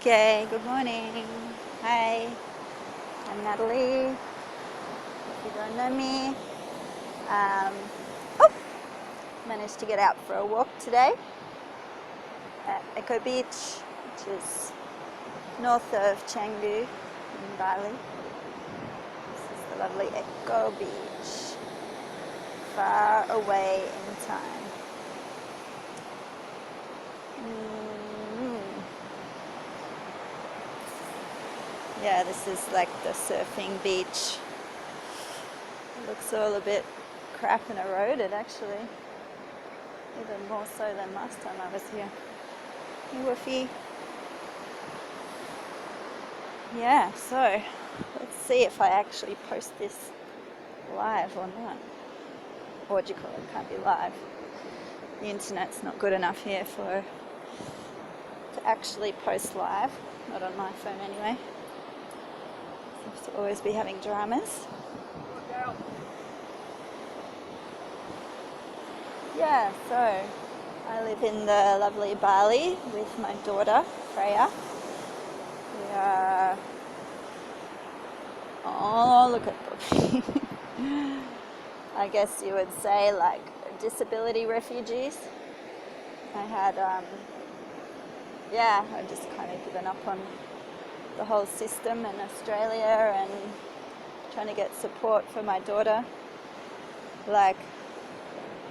Okay, good morning. Hi, I'm Natalie. If you don't know me, um, oh, managed to get out for a walk today at Echo Beach, which is north of Canggu in Bali. This is the lovely Echo Beach, far away in time. Yeah, this is like the surfing beach. It looks all a bit crap and eroded actually, even more so than last time I was here. Hey Woofy. Yeah, so let's see if I actually post this live or not. Or what do you call it? It can't be live. The internet's not good enough here to actually post live. Not on my phone anyway. Seems to always be having dramas. Yeah, so I live in the lovely Bali with my daughter, Freya. We are... Oh, look at Poppy. I guess you would say like disability refugees. I've just kind of given up on the whole system in Australia and trying to get support for my daughter.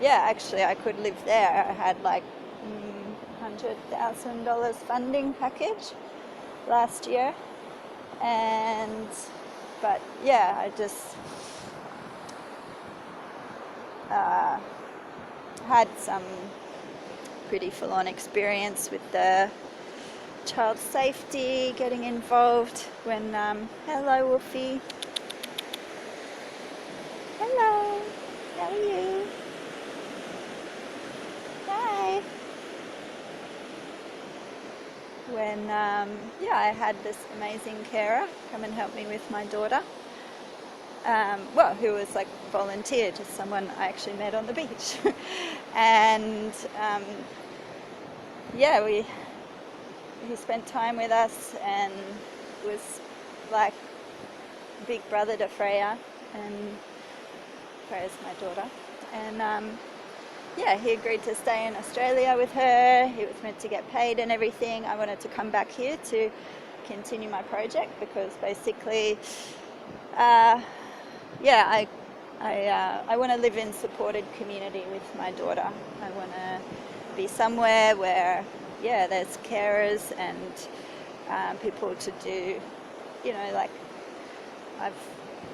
Actually I could live there. I had like $100,000 funding package last year, but yeah, I just had some pretty full-on experience with the child safety, getting involved when hello Wolfie. Hello, how are you? Hi. When I had this amazing carer come and help me with my daughter, who was like volunteered, just someone I actually met on the beach. And he spent time with us and was like big brother to Freya, and Freya's my daughter. And he agreed to stay in Australia with her. He was meant to get paid and everything. I wanted to come back here to continue my project because basically, I want to live in supported community with my daughter. I want to be somewhere where, there's carers and people to do, like I've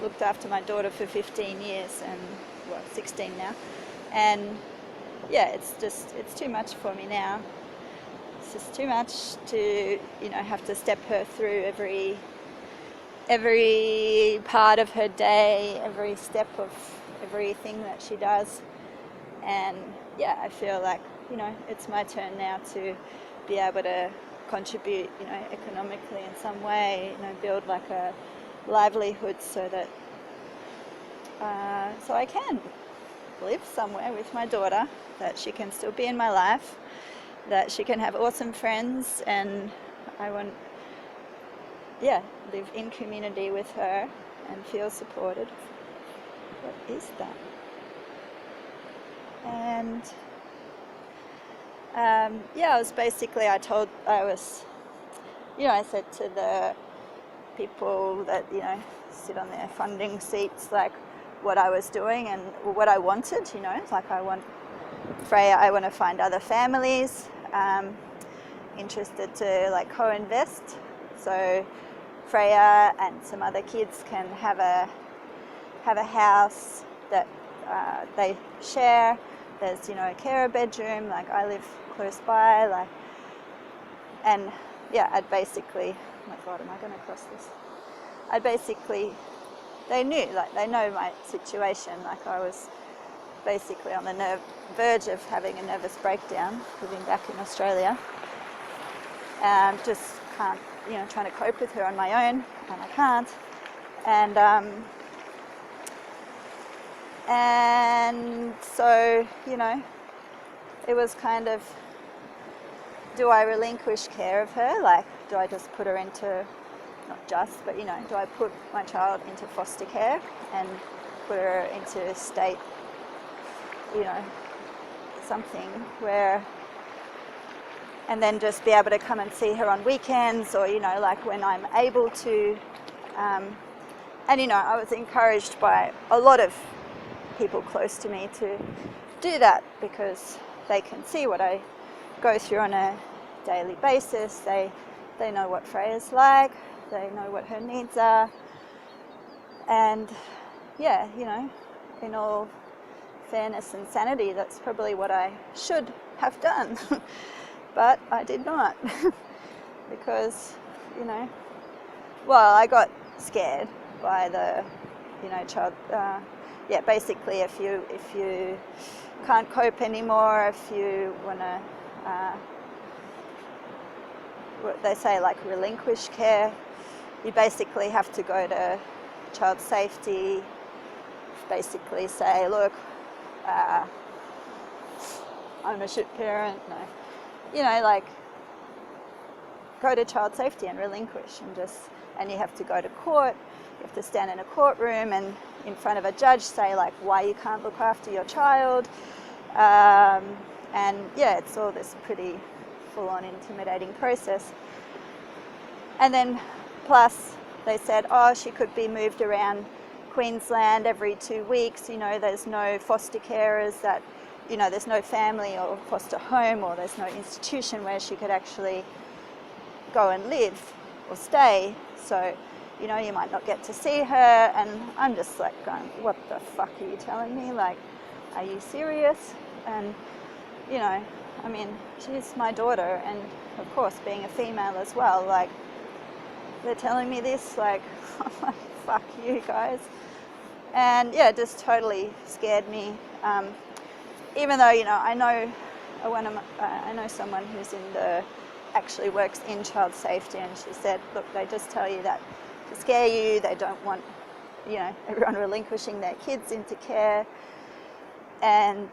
looked after my daughter for 15 years and 16 now, and it's too much for me now. It's just too much to have to step her through every part of her day, every step of everything that she does. And I feel like it's my turn now to be able to contribute economically in some way, build like a livelihood so that so I can live somewhere with my daughter, that she can still be in my life, that she can have awesome friends, and I want live in community with her and feel supported. What is that? And I said to the people that sit on their funding seats like what I was doing and what I wanted. Like I want Freya, I want to find other families interested to like co-invest, so Freya and some other kids can have a house that they share. There's a carer bedroom, like I live close by, I'd basically, oh my god, am I going to cross this? They know my situation, like I was basically on the verge of having a nervous breakdown living back in Australia, and just can't, trying to cope with her on my own, and I can't, and so it was kind of do I relinquish care of her? Like, do I just put her into, not just, but, you know, do I put my child into foster care and put her into a state, you know, something where, and then just be able to come and see her on weekends, or, you know, like when I'm able to. And, you know, I was encouraged by a lot of people close to me to do that, because they can see what I go through on a daily basis. They know what Freya's like, they know what her needs are, and yeah, you know, in all fairness and sanity, that's probably what I should have done. But I did not. Because, you know, well, I got scared by the, you know, child, yeah, basically if you can't cope anymore, if you want to, what they say, like relinquish care, you basically have to go to child safety, basically say, look, I'm a shit parent, no, you know, like, go to child safety and relinquish, and you have to go to court, you have to stand in a courtroom and in front of a judge say, like, why you can't look after your child, and yeah, it's all this pretty full-on intimidating process. And then plus they said, oh, she could be moved around Queensland every 2 weeks, you know, there's no foster carers that, you know, there's no family or foster home, or there's no institution where she could actually go and live or stay, so, you know, you might not get to see her. And I'm just like going, what the fuck are you telling me? Like, are you serious? And, you know, I mean, she's my daughter, and of course being a female as well, like, they're telling me this, like, I'm like, fuck you guys. And yeah, it just totally scared me. Even though, you know, I know someone who's actually works in child safety, and she said, look, they just tell you that to scare you. They don't want, you know, everyone relinquishing their kids into care. And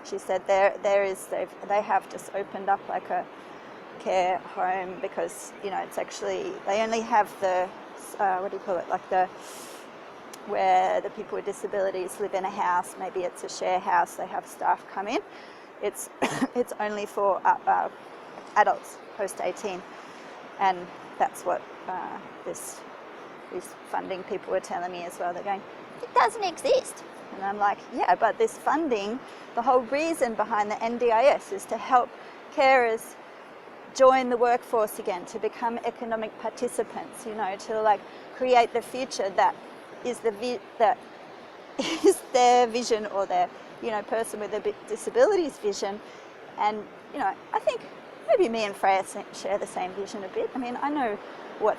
she said they have just opened up like a care home, because, you know, it's actually, they only have the what do you call it, like where the people with disabilities live in a house, maybe it's a share house, they have staff come in. It's it's only for adults post 18, and that's what these funding people were telling me as well. They're going, it doesn't exist. And I'm like, yeah, but this funding, the whole reason behind the NDIS is to help carers join the workforce again, to become economic participants, you know, to like create the future that is that is their vision, or their, you know, person with a disabilities vision. And, you know, I think maybe me and Freya share the same vision a bit. I mean, I know what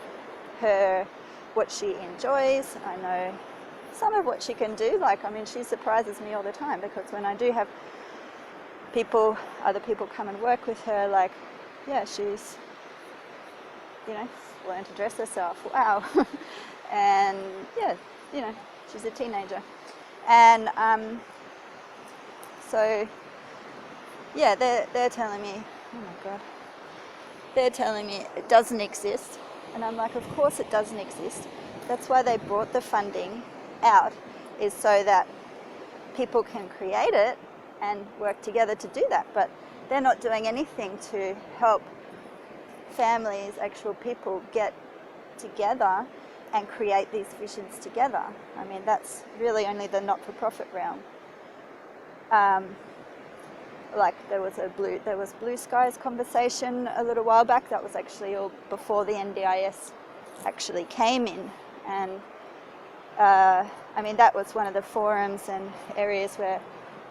she enjoys. I know some of what she can do. Like, I mean, she surprises me all the time, because when I do have other people come and work with her, like, yeah, she's, you know, learned to dress herself. Wow. And yeah, you know, she's a teenager. And so yeah, they're telling me, oh my God, they're telling me it doesn't exist. And I'm like, of course it doesn't exist. That's why they brought the funding out, is so that people can create it and work together to do that. But they're not doing anything to help families, actual people, get together and create these visions together. I mean, that's really only the not-for-profit realm. Like there was Blue Skies conversation a little while back. That was actually all before the NDIS actually came in, and I mean, that was one of the forums and areas where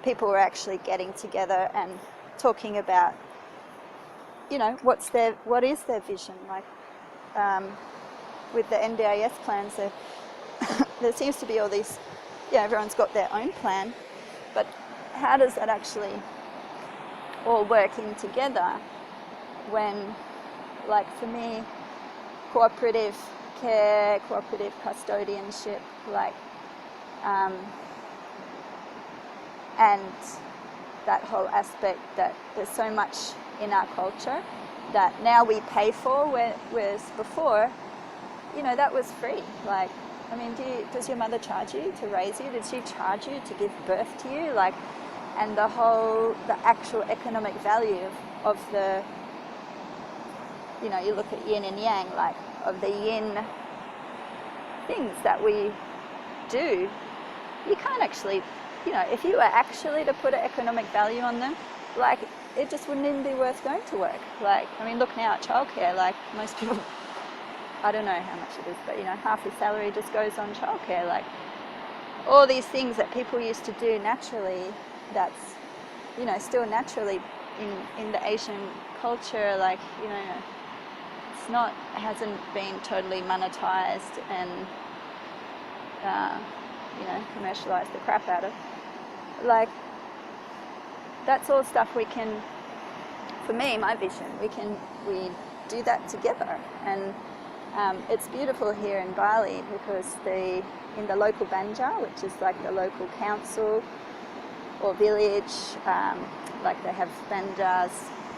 people were actually getting together and talking about, you know, what is their vision. Like with the NDIS plans, there seems to be all these, yeah, everyone's got their own plan, but how does that actually all working together when, like for me, cooperative care, cooperative custodianship, like, and that whole aspect that there's so much in our culture that now we pay for, whereas before, you know, that was free. Like, I mean, does your mother charge you to raise you? Did she charge you to give birth to you? Like, and the actual economic value of the, you know, you look at yin and yang, like, of the yin things that we do, you can't actually, you know, if you were actually to put an economic value on them, like, it just wouldn't even be worth going to work. Like, I mean, look now at childcare, like, most people, I don't know how much it is, but, you know, half your salary just goes on childcare. Like, all these things that people used to do naturally, that's, you know, still naturally in the Asian culture, like, you know, hasn't been totally monetized and, you know, commercialized the crap out of. Like, that's all stuff we can, for me, my vision, we do that together. And it's beautiful here in Bali because in the local Banjar, which is like the local council or village, like they have Banjars,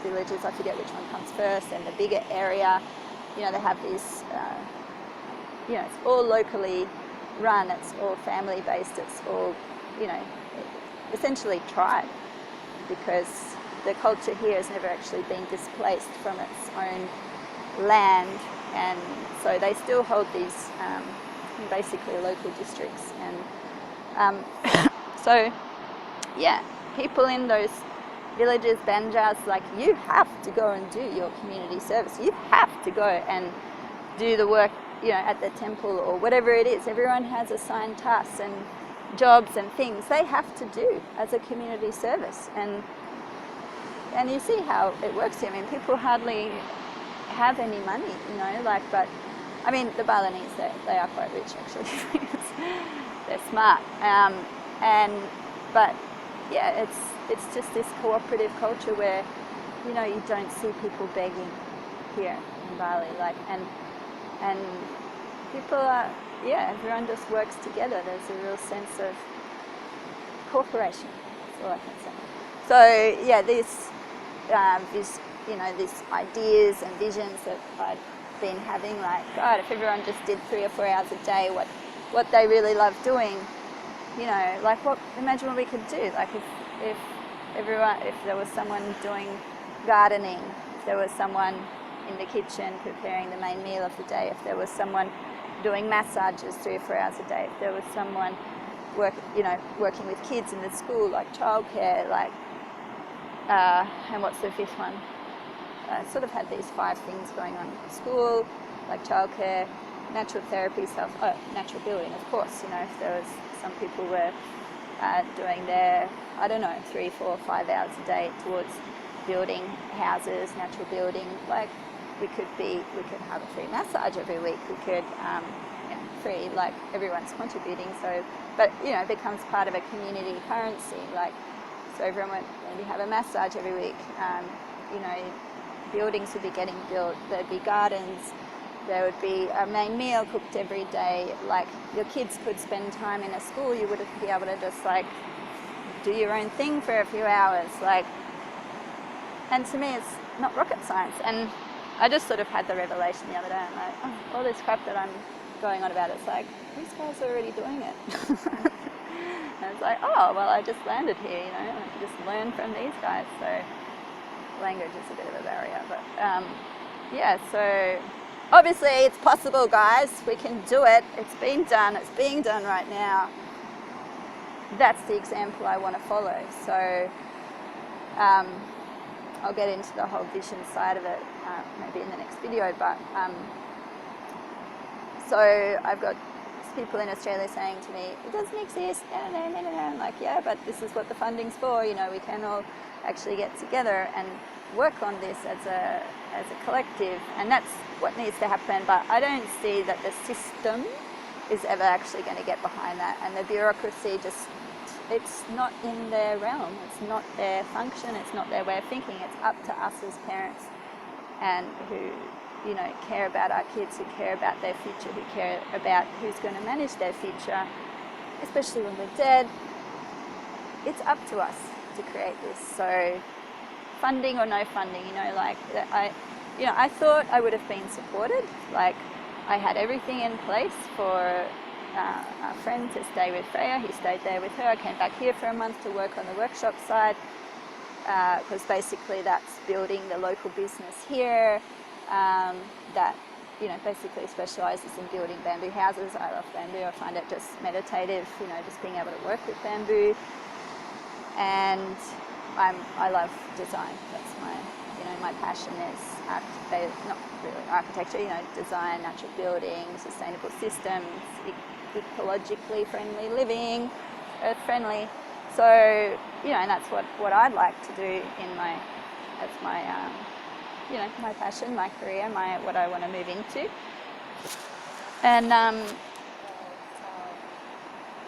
villages, I forget which one comes first, and the bigger area, you know, they have these, you know, it's all locally run, it's all family based, it's all, you know, essentially tribe, because the culture here has never actually been displaced from its own land, and so they still hold these basically local districts. And so, yeah, people in those villages, Banjars, like, you have to go and do your community service. You have to go and do the work, you know, at the temple or whatever it is. Everyone has assigned tasks and jobs and things they have to do as a community service. And you see how it works here. I mean, people hardly have any money, you know, like, but I mean, the Balinese, they are quite rich actually. They're smart. But yeah, it's just this cooperative culture where, you know, you don't see people begging here in Bali, like, and people are, yeah, everyone just works together. There's a real sense of cooperation. That's all I can say. So yeah, these you know, these ideas and visions that I've been having, like, God, if everyone just did 3 or 4 hours a day what they really love doing, you know, like, imagine what we could do. Like, if there was someone doing gardening, if there was someone in the kitchen preparing the main meal of the day, if there was someone doing massages 3 or 4 hours a day, if there was someone working with kids in the school, like childcare, like, and what's the 5th one? I sort of had these 5 things going on: school, like childcare, natural therapy, natural building, of course. You know, if there was, some people were doing their, I don't know, 3, 4, 5 hours a day towards building houses, natural building. Like, we could have a free massage every week. We could, free, like, everyone's contributing. So, but, you know, it becomes part of a community currency. Like, so everyone would maybe have a massage every week. You know, buildings would be getting built. There'd be gardens. There would be a main meal cooked every day. Like, your kids could spend time in a school. You wouldn't be able to just, like, do your own thing for a few hours. Like, and to me, it's not rocket science. And I just sort of had the revelation the other day. I'm like, oh, all this crap that I'm going on about, it's like, these guys are already doing it. And it's like, oh, well, I just landed here, you know, I just learn from these guys. So language is a bit of a barrier, but yeah, so obviously it's possible, guys. We can do it. It's been done. It's being done right now. That's the example I want to follow. So I'll get into the whole vision side of it maybe in the next video, but so I've got people in Australia saying to me, it doesn't exist, no. I'm like, yeah, but this is what the funding's for. You know, we can all actually get together and work on this as a collective, and that's what needs to happen. But I don't see that the system is ever actually going to get behind that, and the bureaucracy just, it's not in their realm, it's not their function, it's not their way of thinking. It's up to us as parents, and who, you know, care about our kids, who care about their future, who care about who's going to manage their future, especially when we're dead. It's up to us to create this. So funding or no funding, you know, like I thought I would have been supported. Like I had everything in place for our friend to stay with Freya. He stayed there with her. I came back here for a month to work on the workshop side, because basically that's building the local business here that, you know, basically specialises in building bamboo houses. I love bamboo. I find it just meditative, you know, just being able to work with bamboo. And I love design. That's my passion is not really architecture, you know, design, natural building, sustainable systems, ecologically friendly living, earth friendly. So, you know, and that's what I'd like to do that's my you know, my passion, my career, what I want to move into. And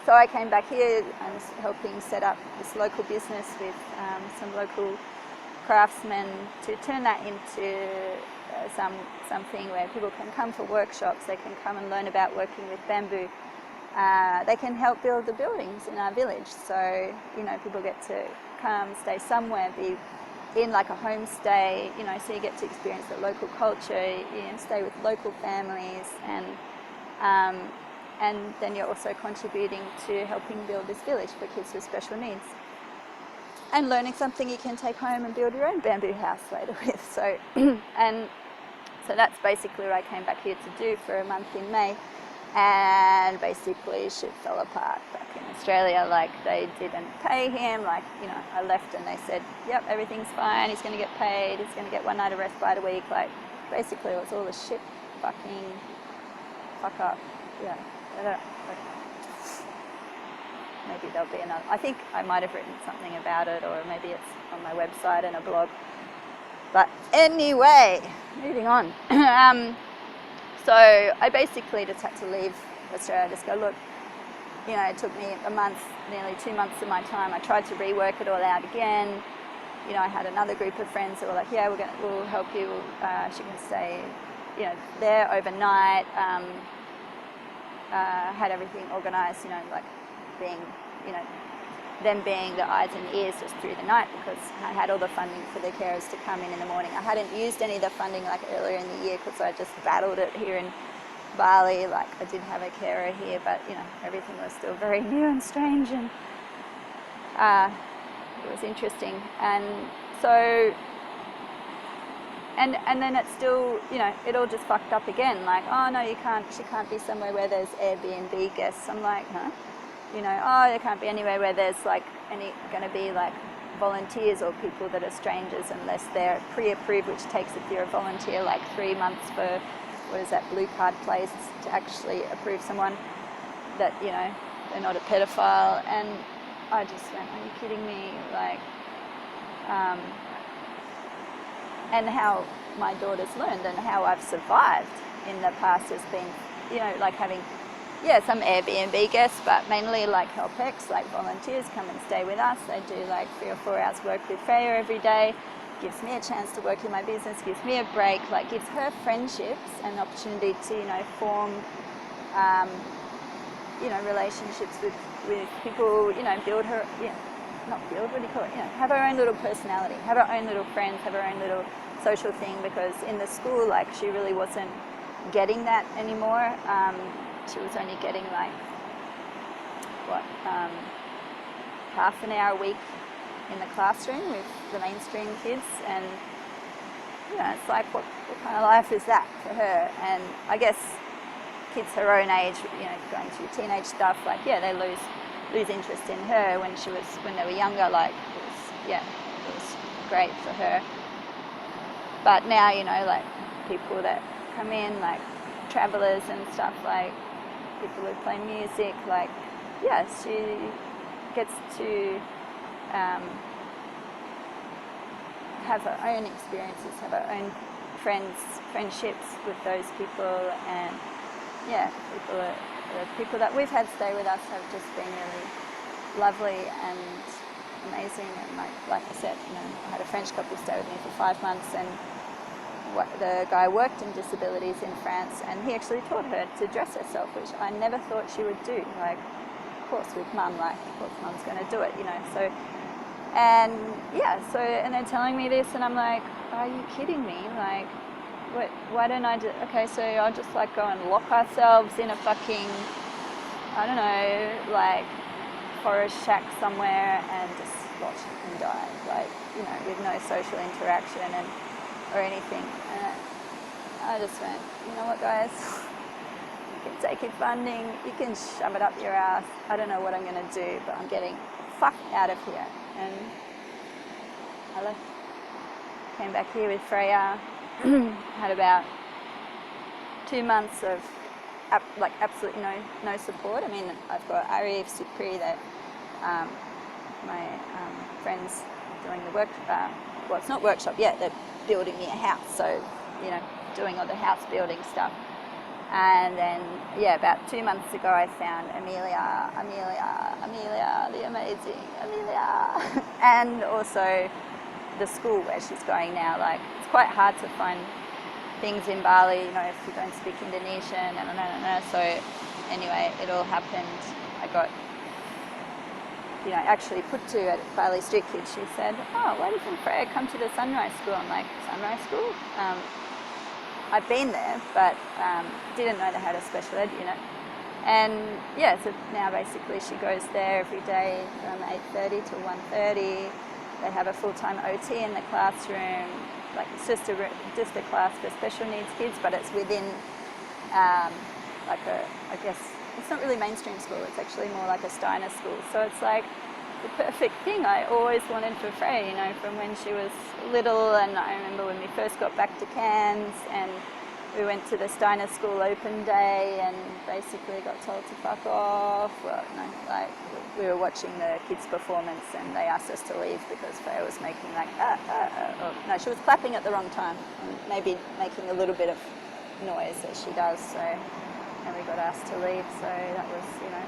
so I came back here and helping set up this local business with some local craftsmen to turn that into something where people can come for workshops, they can come and learn about working with bamboo. They can help build the buildings in our village. So, you know, people get to come, stay somewhere, be in like a homestay, you know, so you get to experience the local culture, you know, stay with local families, and then you're also contributing to helping build this village for kids with special needs. And learning something you can take home and build your own bamboo house later with. So, and so that's basically what I came back here to do for a month in May. And basically shit fell apart back in Australia. Like they didn't pay him. Like, you know, I left and they said, yep, everything's fine. He's going to get paid. He's going to get 1 night of respite a week. Like basically it was all a shit fucking fuck up. Yeah. Maybe there'll be another. I think I might have written something about it, or maybe it's on my website and a blog. But anyway, moving on. So I basically just had to leave Australia, just go, look, you know, it took me a month, nearly 2 months of my time. I tried to rework it all out again. You know, I had another group of friends that were like, yeah, we'll help you. She can stay, you know, there overnight. Had everything organised, you know, like being, you know, them being the eyes and ears just through the night, because I had all the funding for the carers to come in the morning. I hadn't used any of the funding like earlier in the year because I just battled it here in Bali. Like I did have a carer here, but you know, everything was still very new and strange, and it was interesting. And so, and then it's still, you know, it all just fucked up again. Like, oh no, she can't be somewhere where there's Airbnb guests. I'm like, huh? You know, oh, there can't be anywhere where there's like going to be like volunteers or people that are strangers unless they're pre-approved, which takes, if you're a volunteer, like 3 months for, what is that, blue card place to actually approve someone that, you know, they're not a pedophile. And I just went, are you kidding me? Like, and how my daughter's learned and how I've survived in the past has been, you know, like having, yeah, some Airbnb guests, but mainly like HelpX, like volunteers come and stay with us. They do like 3 or 4 hours work with Freya every day. Gives me a chance to work in my business, gives me a break, like gives her friendships and opportunity to, you know, form, you know, relationships with people, you know, build her, you know, not build, what do you call it, you know, have her own little personality, have her own little friends, have her own little social thing, because in the school, like, she really wasn't getting that anymore. She was only getting like, half an hour a week in the classroom with the mainstream kids, and you know, it's like, what kind of life is that for her? And I guess kids her own age, you know, going through teenage stuff, like, yeah, they lose interest in her when they were younger. Like, it was great for her. But now, you know, like people that come in, like travelers and stuff, like people who play music, like, yeah, she gets to have her own experiences, have her own friendships with those people, and yeah, the people that we've had stay with us have just been really lovely and amazing. And like I said, you know, I had a French couple stay with me for 5 months, and the guy worked in disabilities in France, and he actually taught her to dress herself, which I never thought she would do. Like, of course, with mum, like, of course mum's going to do it, you know. So And yeah, so, and they're telling me this, and I'm like, are you kidding me? Like, what, why don't I just, okay, so I'll just like go and lock ourselves in a fucking, I don't know, like forest shack somewhere and just watch and die, like, you know, with no social interaction and or anything. And I just went, you know what, guys, you can take your funding, you can shove it up your ass. I don't know what I'm going to do, but I'm getting the fuck out of here. And I left, came back here with Freya, had about 2 months of like absolutely no support. I mean, I've got Arif, Supri, that my friends doing the work, well, it's not workshop yet, they're building me a house, so, you know, doing all the house building stuff. And then, yeah, about 2 months ago, I found Amelia, the amazing Amelia, and also the school where she's going now. Like, it's quite hard to find things in Bali, you know, if you don't speak Indonesian, so anyway, it all happened. I got, you know, actually put to at Bali Street Kids. She said, oh, why doesn't Freya come to the Sunrise School? I'm like, Sunrise School? I've been there, but didn't know they had a special ed unit. And yeah, so now basically she goes there every day from 8:30 to 1:30. They have a full-time OT in the classroom. Like, it's just a class for special needs kids, but it's within like a, I guess, it's not really mainstream school, it's actually more like a Steiner school. So it's like the perfect thing I always wanted for Freya, you know, from when she was little. And I remember when we first got back to Cairns and we went to the Steiner School open day and basically got told to fuck off. Well, no, like, we were watching the kids' performance and they asked us to leave because Freya was making like, or, no, she was clapping at the wrong time and maybe making a little bit of noise as she does, so, and we got asked to leave, so that was, you know,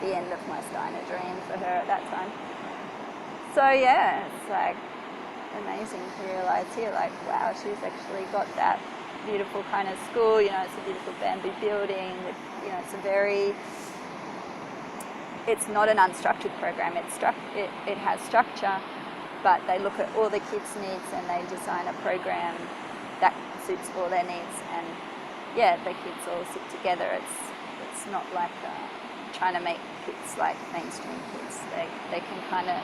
the end of my Steiner dream for her at that time. So yeah, it's like amazing to realise here, like, wow, she's actually got that beautiful kind of school, you know, it's a beautiful bamboo building with, you know, it's not an unstructured program, it has structure, but they look at all the kids' needs and they design a program that suits all their needs. And yeah, the kids all sit together. It's not like trying to make kids like mainstream kids. They can kind of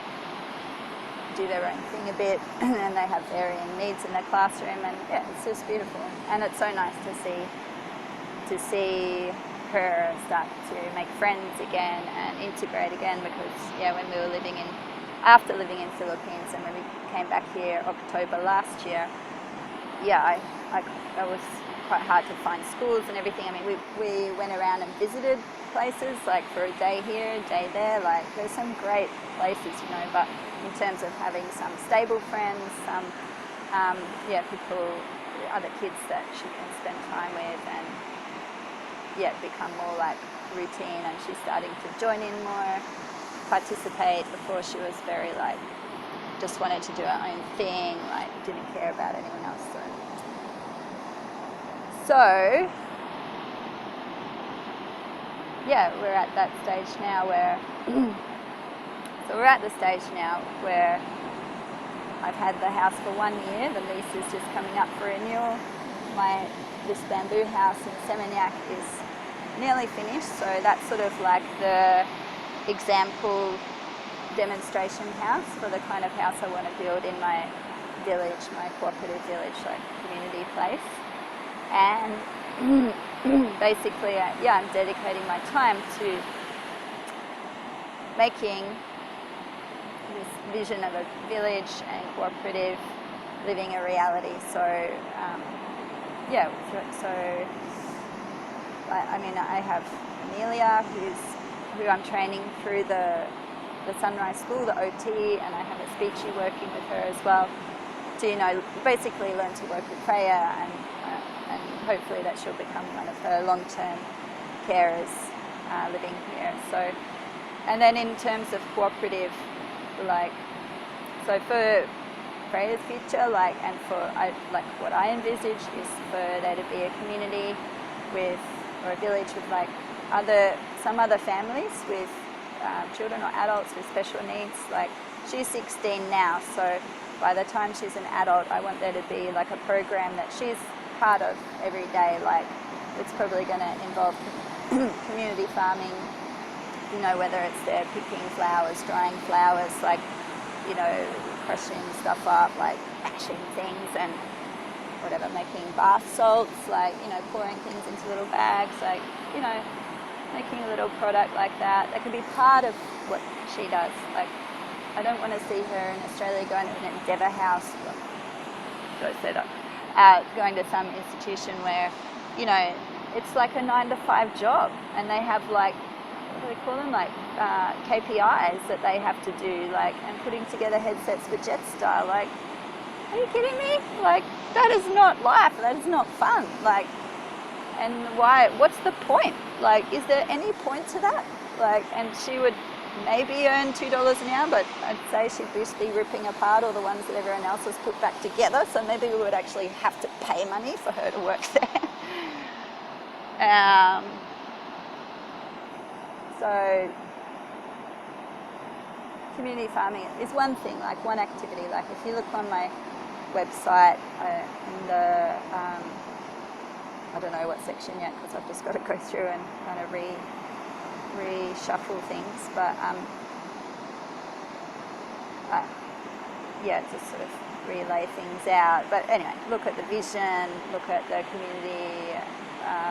do their own thing a bit, and they have varying needs in their classroom, and yeah, it's just beautiful. And it's so nice to see her start to make friends again and integrate again, because yeah, when we were after living in Philippines and when we came back here October last year, yeah, I was quite hard to find schools and everything. I mean, we went around and visited places, like for a day here, a day there, like there's some great places, you know, but in terms of having some stable friends, some people, other kids that she can spend time with, and yeah, become more like routine. And she's starting to join in more, participate. Before she was very like, just wanted to do her own thing, like didn't care about anyone else. So yeah, we're at that stage now where I've had the house for 1 year. The lease is just coming up for renewal. This bamboo house in Seminyak is nearly finished, so that's sort of like the example demonstration house for the kind of house I want to build in my village, my cooperative village, like community place. And basically, I'm dedicating my time to making this vision of a village and cooperative living a reality. So I have Amelia, who I'm training through the Sunrise School, the OT, and I have a speechy working with her as well to, you know, basically learn to work with Freya, and hopefully that she'll become one of her long-term carers living here. So, and then in terms of cooperative, so for Freya's future, and what I envisage is for there to be a community or a village with some other families with children or adults with special needs. Like, she's 16 now, so by the time she's an adult, I want there to be like a program that she's part of every day. Like, it's probably going to involve community farming, you know, whether it's they're picking flowers, drying flowers, like, you know, crushing stuff up, like bashing things and whatever, making bath salts, like, you know, pouring things into little bags, like, you know, making a little product like that. That could be part of what she does. Like, I don't want to see her in Australia going to an Endeavour House, go say that, going to some institution where, you know, it's like a 9-to-5 job, and they have like, what do they call them, like KPIs that they have to do, like, and putting together headsets for Jetstar. Like, are you kidding me? Like, that is not life. That is not fun. Like, and why? What's the point? Like, is there any point to that? Like, and she would maybe earn $2 an hour, but I'd say she'd just be ripping apart all the ones that everyone else has put back together. So maybe we would actually have to pay money for her to work there. So community farming is one thing, like one activity. Like, if you look on my website in the I don't know what section yet, because I've just got to go through and kind of reshuffle things, but yeah, just sort of relay things out. But anyway, look at the vision, look at the community,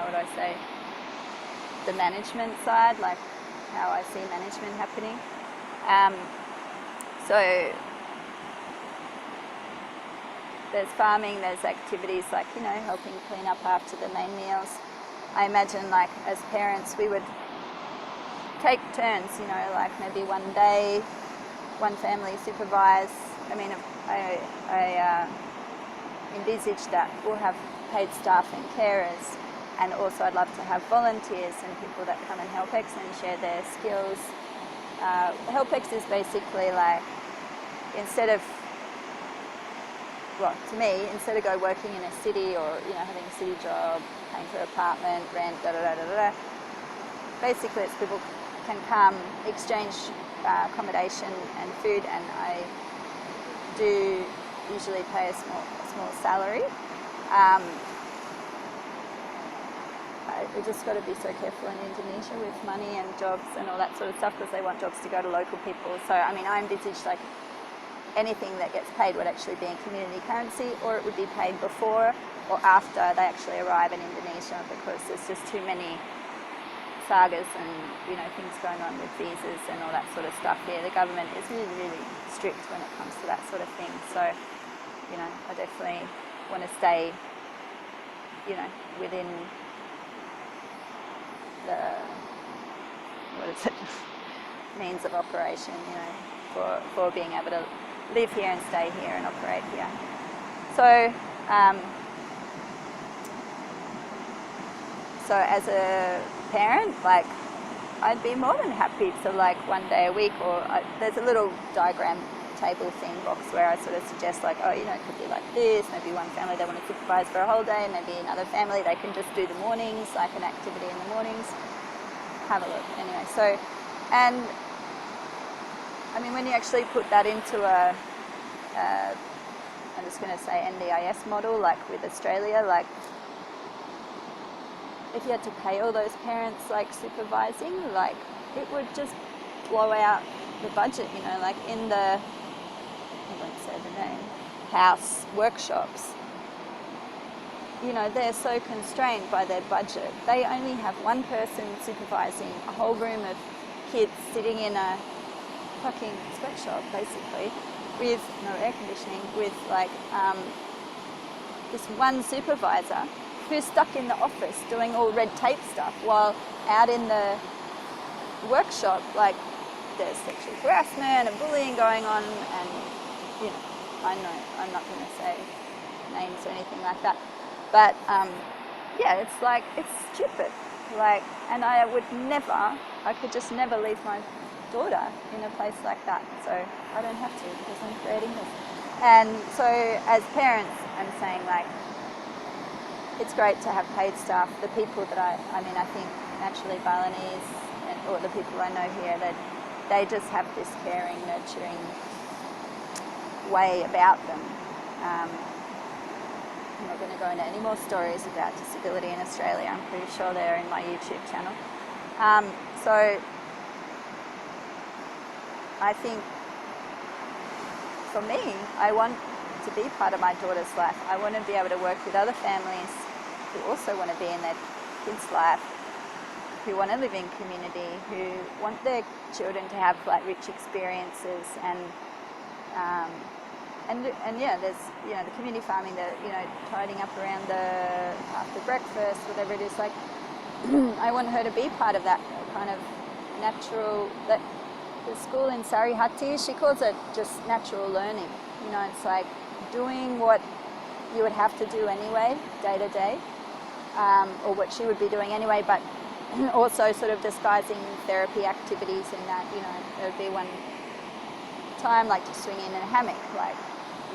what do I say, the management side, like how I see management happening. So there's farming, there's activities like, you know, helping clean up after the main meals. I imagine, like, as parents, we would take turns, you know, like maybe one day, one family supervise. I mean, I envisage that we'll have paid staff and carers, and also I'd love to have volunteers and people that come and help X and share their skills. HelpX is basically like, instead of, well, to me, instead of go working in a city or, you know, having a city job, paying for an apartment, rent, basically it's people can come, exchange accommodation and food, and I do usually pay a small salary. We just got to be so careful in Indonesia with money and jobs and all that sort of stuff, because they want jobs to go to local people. So, I mean, I envisage like anything that gets paid would actually be in community currency, or it would be paid before or after they actually arrive in Indonesia, because there's just too many sagas and, you know, things going on with visas and all that sort of stuff here. The government is really, really strict when it comes to that sort of thing. So, you know, I definitely want to stay, you know, within the, what is it, means of operation, you know, for being able to live here and stay here and operate here. So, so as a parent, like, I'd be more than happy to, like, one day a week, or there's a little diagram table thing box where I sort of suggest, like, oh, you know, it could be like this, maybe one family they want to supervise for a whole day, maybe another family they can just do the mornings, like an activity in the mornings. Have a look. Anyway, so, and I mean, when you actually put that into a I'm just going to say NDIS model, like with Australia, like, if you had to pay all those parents, like, supervising, like, it would just blow out the budget, you know, like in the, I won't say the name, house workshops, you know, they're so constrained by their budget. They only have one person supervising a whole room of kids sitting in a fucking sweatshop, basically, with no air conditioning, with, like, this one supervisor who's stuck in the office doing all red tape stuff, while out in the workshop, like, there's sexual harassment and bullying going on, and, you know, I know I'm not going to say names or anything like that, but yeah, it's like, it's stupid, like, and I could just never leave my daughter in a place like that, so I don't have to, because I'm creating this. And so as parents, I'm saying, like, it's great to have paid staff. The people that I mean, I think naturally Balinese, or the people I know here, that they just have this caring, nurturing way about them. I'm not going to go into any more stories about disability in Australia. I'm pretty sure they're in my YouTube channel. So I think for me, I want to be part of my daughter's life. I want to be able to work with other families who also want to be in their kids' life, who want to live in community, who want their children to have like rich experiences, and yeah, there's, you know, the community farming, the, you know, tidying up around the after breakfast, whatever it is, like I want her to be part of that kind of natural, that the school in Sarihati, she calls it just natural learning. You know, it's like doing what you would have to do anyway, day to day, or what she would be doing anyway, but also sort of disguising therapy activities in that. You know, there would be one time like to swing in a hammock, like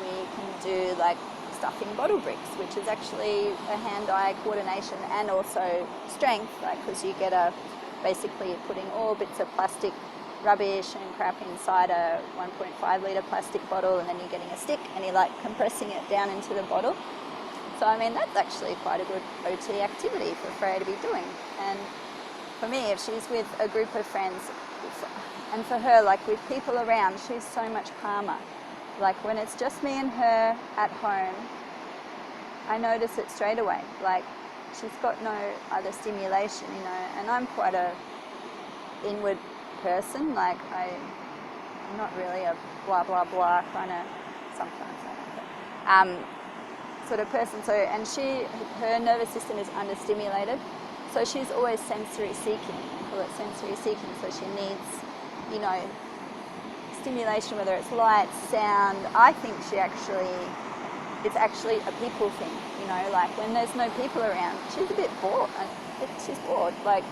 we can do like stuffing bottle bricks, which is actually a hand-eye coordination and also strength, like, because you get basically you're putting all bits of plastic rubbish and crap inside a 1.5 litre plastic bottle, and then you're getting a stick and you're like compressing it down into the bottle. So I mean, that's actually quite a good OT activity for Freya to be doing. And for me, if she's with a group of friends, and for her, like with people around, she's so much calmer. Like when it's just me and her at home, I notice it straight away. Like she's got no other stimulation, you know, and I'm quite a inward person. Like I'm not really a blah blah blah kind of, sometimes I don't know, sort of person. So, and her nervous system is understimulated, so she's always sensory seeking. I call it sensory seeking. So she needs, you know, stimulation, whether it's light, sound. I think it's actually a people thing, you know, like when there's no people around, she's a bit bored. She's bored. Like,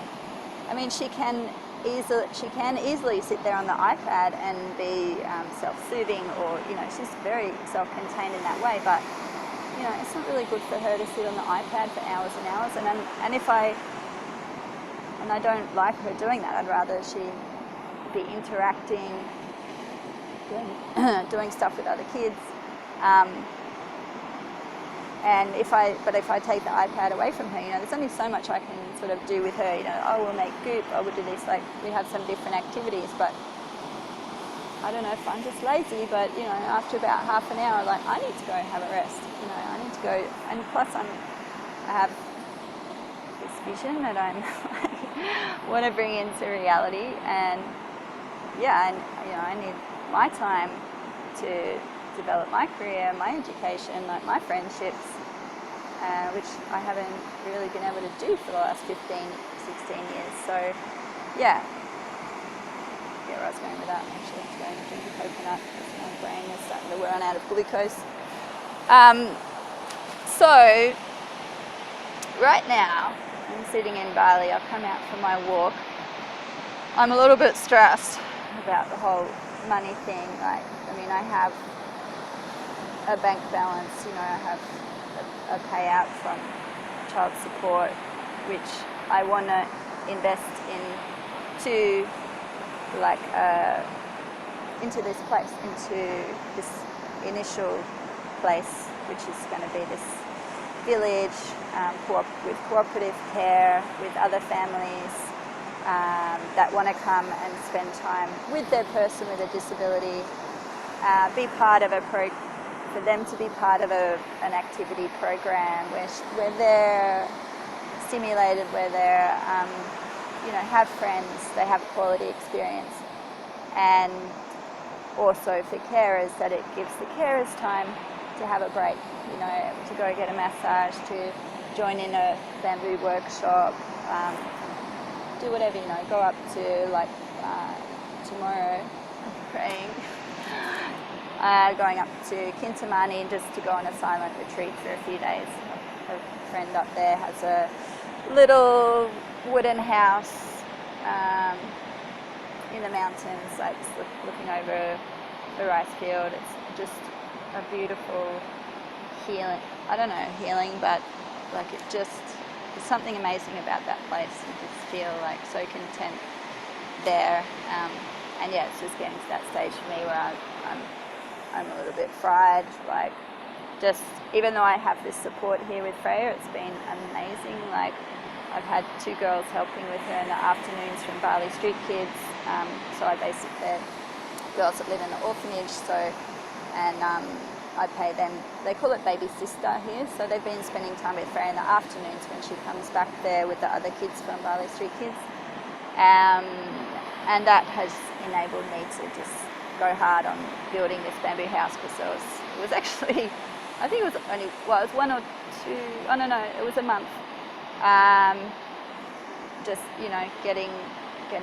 I mean, she can easily sit there on the iPad and be self-soothing, or, you know, she's very self-contained in that way, but, you know, it's not really good for her to sit on the iPad for hours and hours, and I don't like her doing that. I'd rather she be interacting, doing stuff with other kids. And if I take the iPad away from her, you know, there's only so much I can sort of do with her. You know, oh, we'll make goop, oh, we'll do this. Like, we have some different activities, but I don't know if I'm just lazy, but, you know, after about half an hour, like, I need to go have a rest. You know, I need to go, and plus I have this vision that I want to bring into reality, and yeah, and, you know, I need my time to develop my career, my education, like my friendships, which I haven't really been able to do for the last 15, 16 years. So, yeah, where I was going with that, actually, I'm going to drink a coconut because my brain is starting to run out of glucose. So, right now, I'm sitting in Bali. I've come out for my walk. I'm a little bit stressed about the whole money thing. Like, I mean, I have a bank balance, you know, I have a payout from child support, which I want to invest into, like, into this place, into this initial place, which is going to be this village with cooperative care, with other families that want to come and spend time with their person with a disability, be part of for them to be part of an activity program where they're stimulated, where they're, you know, have friends, they have quality experience. And also for carers, that it gives the carers time to have a break, you know, to go get a massage, to join in a bamboo workshop, do whatever, you know, go up to, like, tomorrow, I'm praying, going up to Kintamani just to go on a silent retreat for a few days. A friend up there has a little wooden house in the mountains, like looking over the rice field. It's just a beautiful healing, but like there's something amazing about that place. You just feel like so content there. And yeah, it's just getting to that stage for me where I'm I'm a little bit fried. Like, just even though I have this support here with Freya, it's been amazing. Like, I've had 2 girls helping with her in the afternoons from Bali Street Kids. So I basically, they're girls that live in the orphanage. So, and I pay them. They call it baby sister here. So they've been spending time with Freya in the afternoons when she comes back there with the other kids from Bali Street Kids. And that has enabled me to just go hard on building this bamboo house, because it was actually, I think it was only, well, it was 1 or 2, oh no, it was a month. Just, you know, getting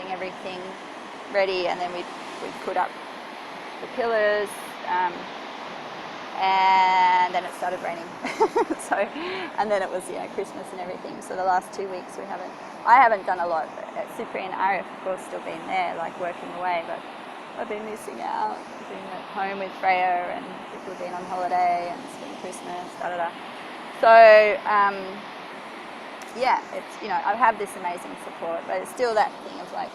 everything ready, and then we'd put up the pillars, and then it started raining. So, and then it was, you know, Christmas and everything. So the last 2 weeks I haven't done a lot. Cyprian and Arif, of course, still been there, like working away, but I've been missing out. I've been at home with Freya, and people have been on holiday, and it's been Christmas, So, yeah, it's, you know, I have this amazing support, but it's still that thing of like,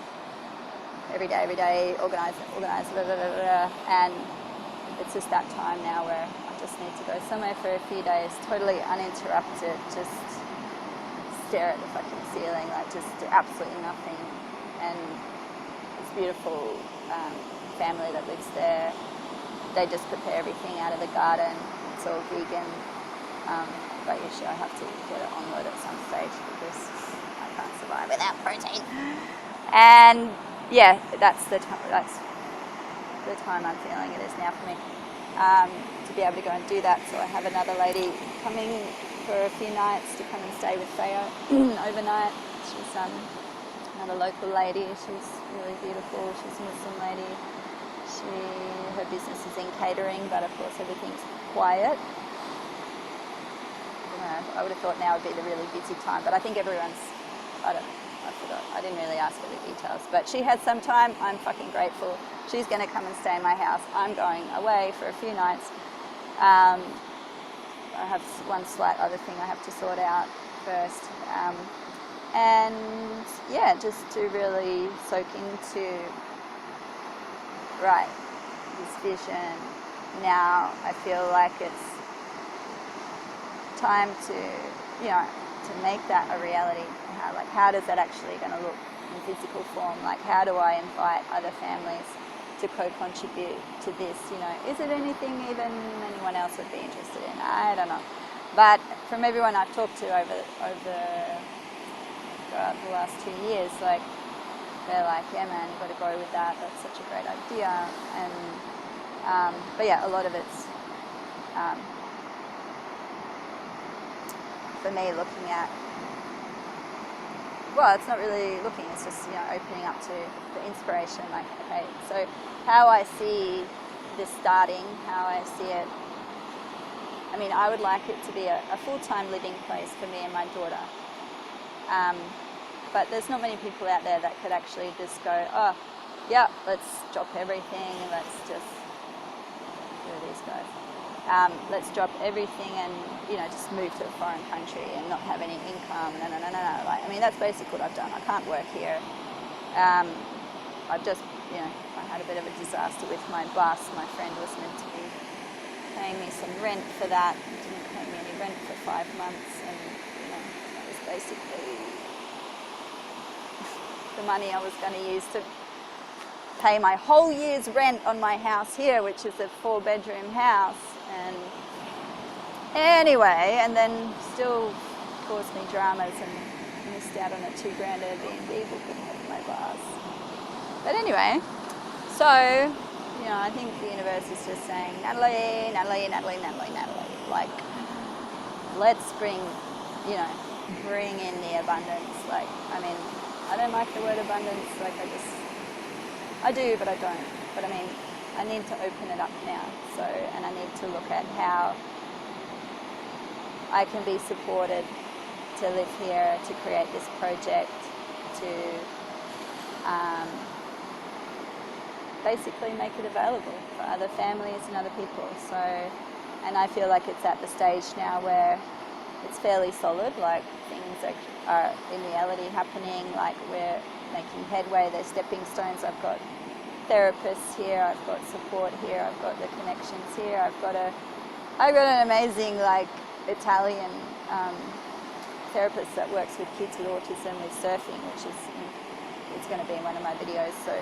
every day, organise, and it's just that time now where I just need to go somewhere for a few days, totally uninterrupted, just stare at the fucking ceiling, like just do absolutely nothing. And this beautiful family that lives there, they just prepare everything out of the garden. It's all vegan, but usually I have to get it on load at some stage because I can't survive without protein. And yeah, that's the time I'm feeling it is now for me, to be able to go and do that. So I have another lady coming for a few nights to come and stay with Freya overnight. She's another local lady. She's really beautiful. She's a Muslim lady. Her business is in catering, but of course everything's quiet. I would have thought now would be the really busy time, but I think everyone's, I don't know, I forgot. I didn't really ask her the details, but she had some time. I'm fucking grateful. She's going to come and stay in my house. I'm going away for a few nights. I have one slight other thing I have to sort out first. And yeah, just to really soak into, right, this vision. Now I feel like it's time to, you know, to make that a reality. How does that actually going to look in physical form? Like, how do I invite other families to co-contribute to this? You know, is it anything even anyone else would be interested in? I don't know. But from everyone I've talked to over the last 2 years, like, they're like, yeah, man, you've got to go with that. That's such a great idea. And but yeah, a lot of it's for me looking at. Well, it's not really looking, it's just, you know, opening up to the inspiration, like, okay, so how I see this starting, how I see it, I mean, I would like it to be a full-time living place for me and my daughter. But there's not many people out there that could actually just go, oh, yeah, let's drop everything, let's just, who are these guys? Let's drop everything and, you know, just move to a foreign country and not have any income. No. Like, I mean, that's basically what I've done. I can't work here. I've just, you know, I had a bit of a disaster with my bus. My friend was meant to be paying me some rent for that. He didn't pay me any rent for 5 months, and, you know, that was basically the money I was going to use to pay my whole year's rent on my house here, which is a 4-bedroom house. And anyway, and then still caused me dramas and missed out on a $2,000 Airbnb booking of my bus. But anyway, so, you know, I think the universe is just saying, Natalie, like, let's bring in the abundance. Like, I mean, I don't like the word abundance, like, I do, but I don't. But I mean, I need to open it up now. So, and I need to look at how I can be supported to live here, to create this project, to basically make it available for other families and other people. So, and I feel like it's at the stage now where it's fairly solid, like things are in reality happening, like we're making headway, there's stepping stones. I've got therapists here, I've got support here, I've got the connections here, I've got an amazing like Italian therapist that works with kids with autism with surfing, which is it's going to be in one of my videos. So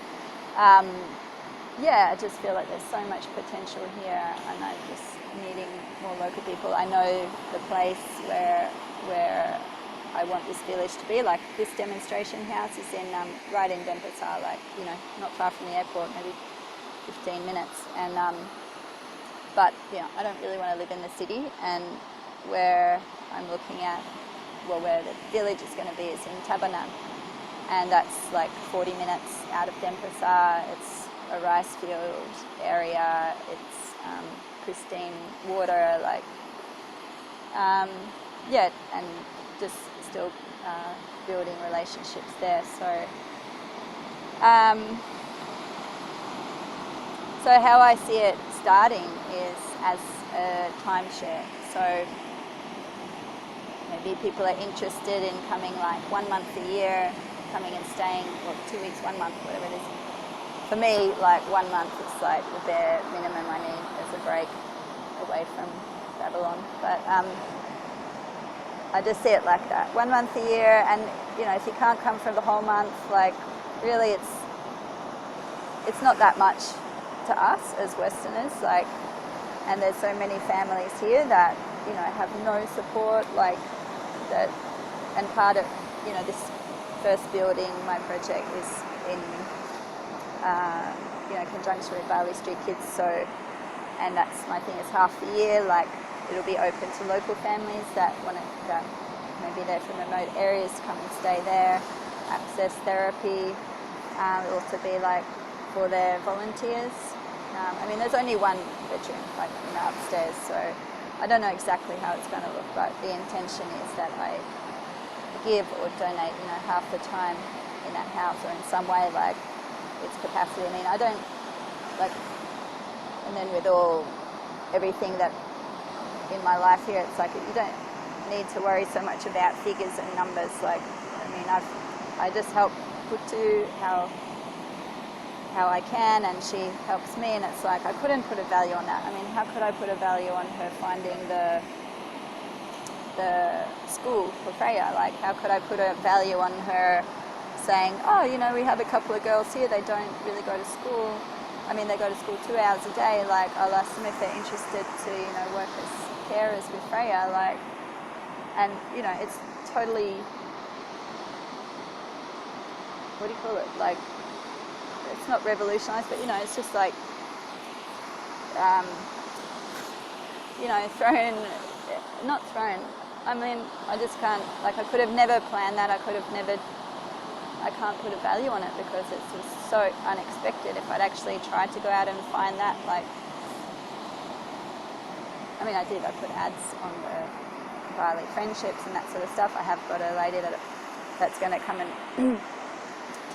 yeah, I just feel like there's so much potential here, and I'm just needing more local people. I know the place where I want this village to be. Like this demonstration house is in right in Denpasar, like not far from the airport, maybe 15 minutes. And but I don't really want to live in the city, and where I'm looking at, where the village is going to be is in Tabanan, and that's like 40 minutes out of Denpasar. It's a rice field area. It's pristine water, like and just still building relationships there. So so how I see it starting is as a timeshare. So maybe people are interested in coming like 1 month a year, coming and staying, or 2 weeks, 1 month, whatever it is. For me, like 1 month is like the bare minimum I need as a break away from Babylon. But I just see it like that. 1 month a year, and if you can't come for the whole month, like really it's not that much to us as Westerners, like, and there's so many families here that have no support, like that. And part of this first building, my project, is in conjunction with Bali Street Kids. So, and that's my thing, is half the year, like it'll be open to local families that maybe they're from remote areas to come and stay there, access therapy. It'll also be like for their volunteers. I mean, there's only one bedroom, like upstairs, so I don't know exactly how it's going to look, but the intention is that I give or donate, half the time in that house, or in some way, like its capacity. I mean, I don't like, and then with everything that in my life here, it's like you don't need to worry so much about figures and numbers. Like, I mean, I just help put to how I can, and she helps me, and it's like I couldn't put a value on that. I mean, how could I put a value on her finding the school for Freya? Like, how could I put a value on her saying, oh, we have a couple of girls here, they don't really go to school. I mean, they go to school 2 hours a day. Like, I'll ask them if they're interested to, work as carers with Freya. Like, and, it's totally, what do you call it? Like, it's not revolutionized, but, it's just like, not thrown. I mean, I just can't, like, I could have never planned that. I can't put a value on it because it's just so unexpected. If I'd actually tried to go out and find that, like, I mean, I did. I put ads on the Bali friendships and that sort of stuff. I have got a lady that's going to come and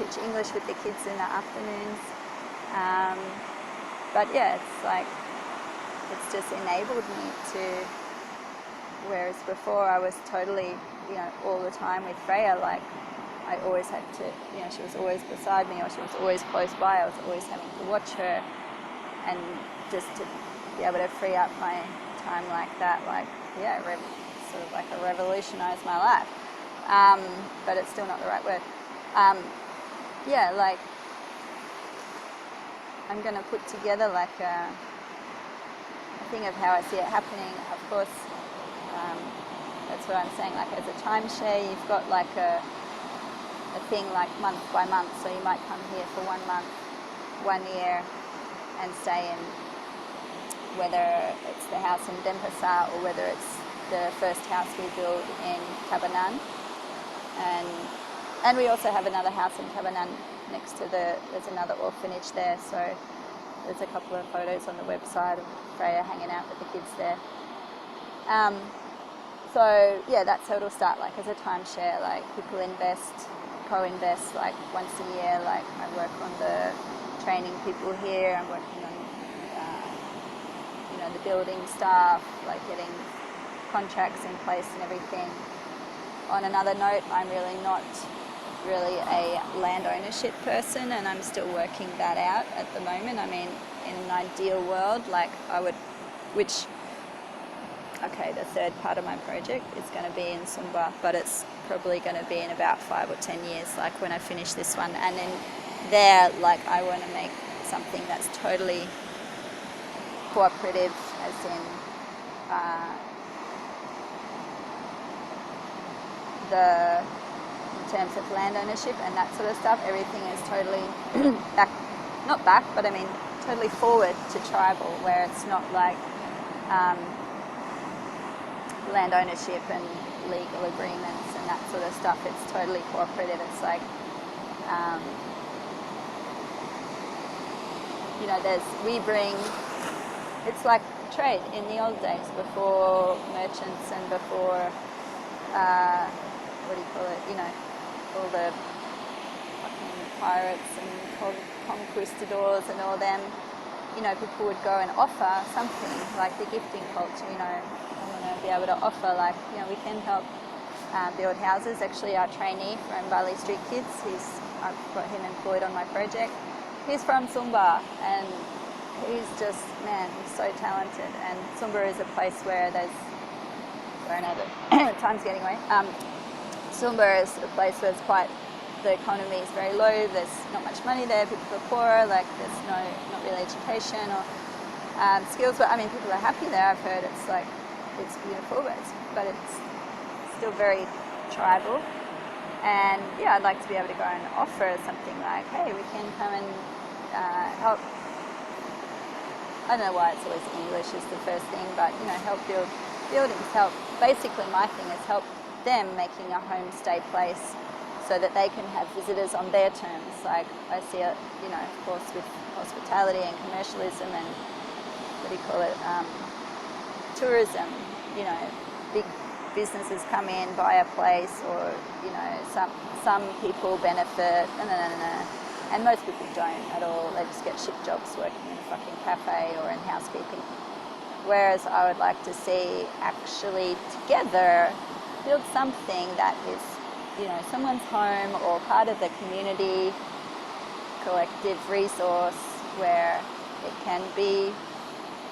teach English with the kids in the afternoons. But yeah, it's like, it's just enabled me to, whereas before I was totally, all the time with Freya, like, I always had to, she was always beside me, or she was always close by. I was always having to watch her, and just to be able to free up my time like that, like, yeah, sort of like a revolutionized my life. But it's still not the right word. Yeah, like, I'm going to put together like a thing of how I see it happening. Of course, that's what I'm saying, like, as a timeshare, you've got like a thing like month by month. So you might come here for 1 month, 1 year, and stay in, whether it's the house in Denpasar or whether it's the first house we build in Tabanan. And we also have another house in Tabanan next to there's another orphanage there. So there's a couple of photos on the website of Freya hanging out with the kids there. So yeah, that's how it'll start, like as a timeshare. Like, people co-invest like once a year. Like, I work on the training people here. I'm working on the building staff, like getting contracts in place and everything. On another note, I'm really not really a land ownership person, and I'm still working that out at the moment. I mean, in an ideal world, like I would, the third part of my project is going to be in Sumba, but it's probably going to be in about 5 or 10 years, like when I finish this one. And then there, like I want to make something that's totally cooperative, as in in terms of land ownership and that sort of stuff. Everything is totally totally forward to tribal, where it's not like land ownership and legal agreements and that sort of stuff. It's totally cooperative. It's like, it's like trade in the old days before merchants and before, all the fucking pirates and conquistadors and all them. People would go and offer something, like the gifting culture, I want to be able to offer, like, we can help build houses. Actually, our trainee from Bali Street Kids, I've got him employed on my project. He's from Sumba, and he's just, man, he's so talented. And Sumba is a place where time's getting away. Sumba is a place where the economy is very low, there's not much money there, people are poor, like there's not really education or skills, but I mean, people are happy there. I've heard it's beautiful, but it's still very tribal. And yeah, I'd like to be able to go and offer something like, hey, we can come and help. I don't know why it's always English is the first thing, but help build buildings. Basically my thing is help them making a homestay place so that they can have visitors on their terms. Like I see it, of course, with hospitality and commercialism and tourism. Big businesses come in, buy a place, or some people benefit, and most people don't at all. They just get shit jobs working in a fucking cafe or in housekeeping. Whereas I would like to see actually together build something that is someone's home or part of the community collective resource, where it can be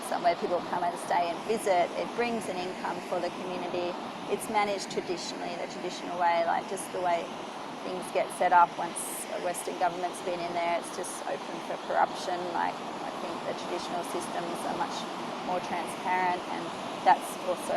somewhere people come and stay and visit. It brings an income for the community. It's managed traditionally, the traditional way, like just the way things get set up once a Western government's been in there. It's just open for corruption. Like I think the traditional systems are much more transparent, and that's also